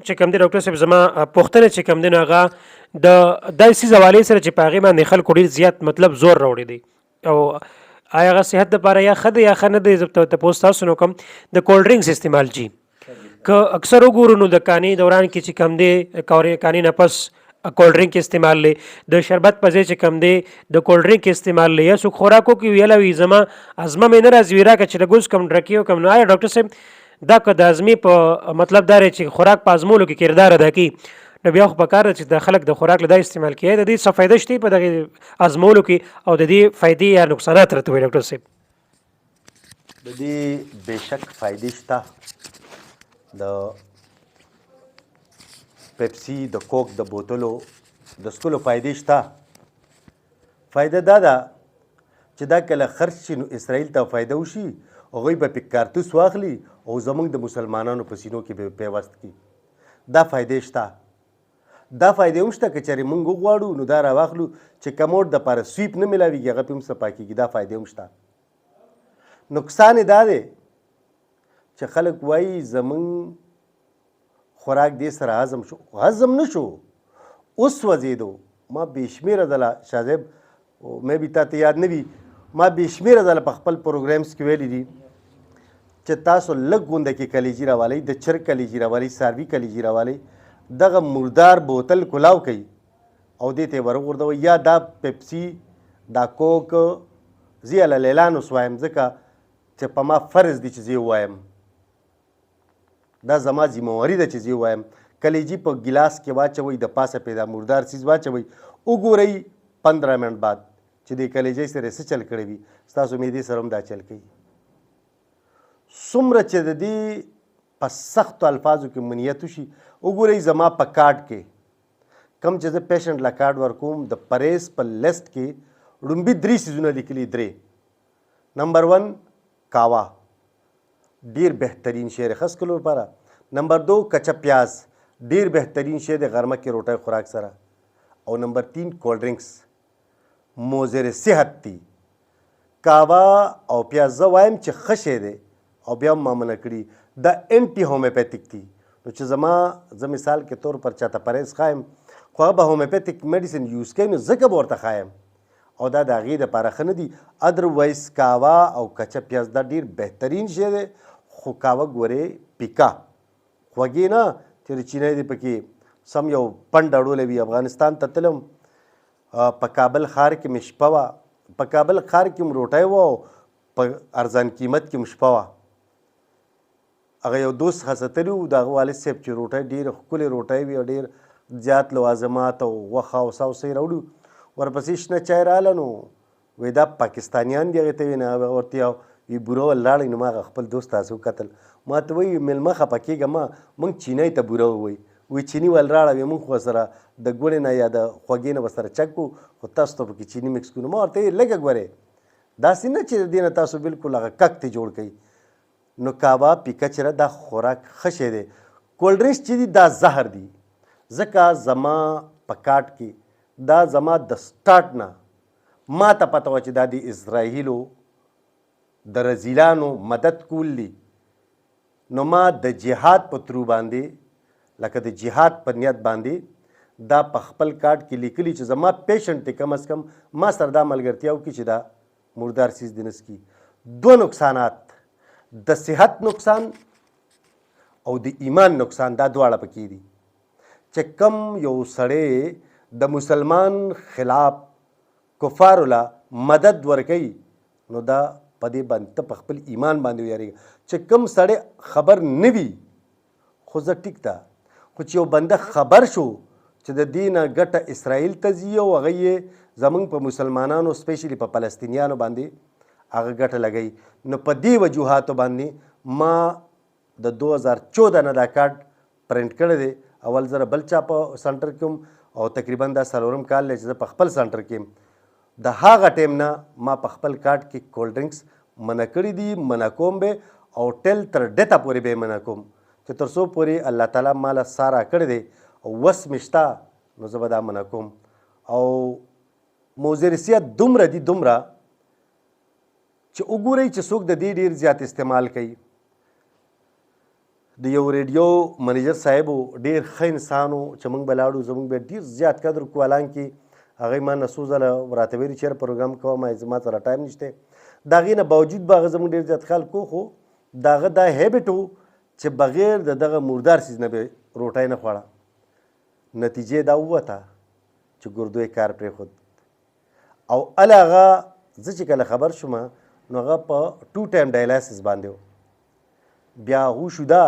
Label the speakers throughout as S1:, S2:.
S1: چې کوم دی ډاکټر صاحب زما پوښتنه چې کوم دی نو هغه د داسې څیز حوالې سره چې په هغې باندې خلکو ډېر زیات مطلب زور راوړی دی او آیا هغه صحت دپاره یا ښه دی یا ښه نه دی زه تپوس تاسو نه کوم د کولډ ډرنکس استعمال جي که اکثر وګورو نو د کاني دوران کې چې کوم دی کاني نه پس کولډ ډرنک استعمال لې د شربت په ځای چې کوم دی د کولډ ډرنک استعمال لې یا څوک خوراکو کې ویله وي زما ازمه مې نه راځي وي راکړه چې د ګوز کم ډرکې وکړم نو آیا ډاکټر صاحب دا که د ازمې په مطلب دا دی چې خوراک په ازمولو کې کردار ادا کوي نو بیا خو پکار ده چې د خلک د خوراک له دا استعمال کوي د دې څه فایده شته په دغې ازمولو کې او د دې فایدې یا نقصانات راته وایي ډاکټر صاحب
S2: د دې بېشک فایدې شته د پیپسي د کوک د بوتلو د څښلو فایدې شته فایده دا ده چې دا کله خرڅ شي نو اسرائیل ته فایده وشي هغوی به پې کارتوس واخلي او زموږ د مسلمانانو په سینو کې به پیوست کړي دا فایدې شته دا فایدې هم شته که چېرې موږ وغواړو نو دا راواخلو چې کموډ دپاره سویپ نه میلاویږي هغه پې هم صفا کېږي دا فایدې هم شته نقصان یې دا دی چې خلک وایي زموږ خوراک دې سره هضم شو هضم نه شو اوس وځېدو ما بې شمېره ځله شاه صاحب مې بي تا ته یاد نه وي ما بې شمېره ځله په خپل پروګرامس کې ویلي دي چې تاسو لږ غونده کې کلیجي راوالئ د چرګ کلیجي راوالئ څاروي کلیجي راوالئ دغه مردار بوتل کلاو کوي او دې ته یې ورغورځوئ یا دا پیپسي دا کوک زه یې له لیلانوس وایم ځکه چې په ما فرض دی چې زه ووایم دا زما ذمهواري ده چې زه ووایم کلیجي په ګلاس کې واچوئ د پاسه پې دا مردار څیز واچوئ وګورئ 15 منټ بعد چې د کلیجۍ سره څه چل کړی وي ستاسو معدې سره هم دا چل کوي څومره چې د دې په سختو الفاظو کې منیت وشي وګورئ زما په کارډ کې کم چې زه پیشنټ له کارډ ورکوم د پریز په لیست کې ړومبي 3 څیزونه لیکلي 3 نمبر 1 کاوا ډیر بهترین شی د خس کلو لپاره نمبر 2 کچا پیاز ډیر بهترین شی د غرمه کې روټۍ خوراک سره او نمبر 3 کولډ ډرنکس موزر صحت دی کاوا او پیاز زه وایم چې ښه شی دی او بیا هم ما منع کړي دا انټي هومیوپیتیک دي نو چې زه مثال کې طور پر چاته پرهیز خایم خو هغه به هومیوپیتیک میډیسن یوز کوي نو ځکه به ورته خایم او دا د هغې دپاره ښه نه دي ادروایز کاوا او کچه پیاز دا ډېر بهترین شی دی خو کاوه ګورې پیکا خوږې نه چې چینی دی پکې سم یو پنډ اړولی وي افغانستان ته تلم په کابل ښار کې مې شپه وه په کابل ښار کې م روټۍ وه او په ارزان قیمت کې م شپه وه هغه یو دوست خڅتلي وو د هغه والد صاحب چې روټۍ ډېرې ښکلې روټۍ وي او ډېر زیات لوازمات او غوښه او ساوسۍ راوړي ورپسې شنه چای راغله نو وایي دا پاکستانیان دي هغې ته ویې نه ورته وي بوره ولاړئ نو ما هغه خپل دوست تاسو وکتل ما ته وایي مېلمه خفه کېږه ما موږ چینی ته بوره ووایي وی چینی ول راړه وي موږ خو سره د ګوړې نه یا د خوږې نه به سره چک کړو خو تاسو ته پکې چینی مکس کړو ما ورته ویل لږه ګورې داسې نه چې د دې نه تاسو بالکل هغه کک ته جوړ کوئ نو کعبه پیکه چېرې دا خوراک ښه شی دی کولډ ډرنکس چې دي دا زهر دي ځکه زما په کاټ کې دا زما د سټارټ نه ما ته پته وه چې دا د اسرائیلو د رزیلانو مدد کول دي نو ما د جهاد په ترو باندې لکه د جهاد په نیت باندې دا په خپل کارډ کې لیکلي چې زما پیشنټ دی کم از کم ما سره دا ملګرتیا وکړي چې دا مردار څیز دې نسکي 2 نقصانات د صحت نقصان او د ایمان نقصان دا دواړه پکې دي چې کم یو سړی د مسلمان خلاف کفارو له مدد ورکوي نو دا په دې باندې ته په خپل ایمان باندې ویاړېږي چې کم سړی خبر نه وي خو زه ټیک ده خو چې یو بنده خبر شو چې د دې نه ګټه اسرائیل ته ځي او هغه یې زموږ په مسلمانانو سپیشلی په فلسطینیانو باندې هغه ګټه لګوي نو په دې وجوهاتو باندې ما د 2014 نه دا کارډ پرنټ کړی دی اول زره بل چا په سنټر کې هم او تقریبا دا 4 کال دی چې زه په خپل سنټر کې د هغه ټیم نه ما په خپل کارډ کې کولډ ډرنکس منع کړي دي منع کوم به او ټل تر ډېته پورې به منع کوم چې تر څو پورې الله تعالی ماله سارا کړی دی او وس مې شته نو زه به دا منع کوم او موزرسیت دومره دي دومره چې وګورئ چې څوک د دې ډېر زیات استعمال کوي د یو ریډیو منیجر صاحب ډېر ښه انسان و چې موږ به لاړو زموږ به ډېر زیات قدر کوو حالانکې هغوی ما نه څو ځله راته ویلي چېرې پروګرام کوه ما زما سره ټایم نشته د هغې نه باوجود به هغه زموږ ډېر زیات خیال کو خو د هغه دا هیبټ و چې بغیر د دغه مردار څیز نه به روټۍ نه خوړه نتیجې دا ووته چې ګردو یې کار پرېښود او هله هغه زه چې کله خبر شوم نو هغه په 2 ټایم ډایلایسس باندې و بیا هوش دا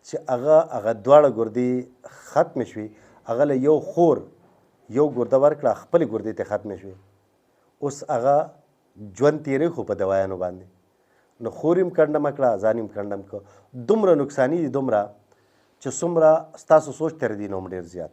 S2: چې هغه دواړه ګردې ختمې شوې هغه له یو خور یو ګرده ورکړه خپلې ګردې ته ختمې شوې اوس هغه ژوند تیری خو په دوایانو باندې نو خور یې کنډمه کړه ځان یې کنډم کړه دومره نقصاني دي دومره چې څومره ستاسو سوچ تر دې نه هم ډېر زیات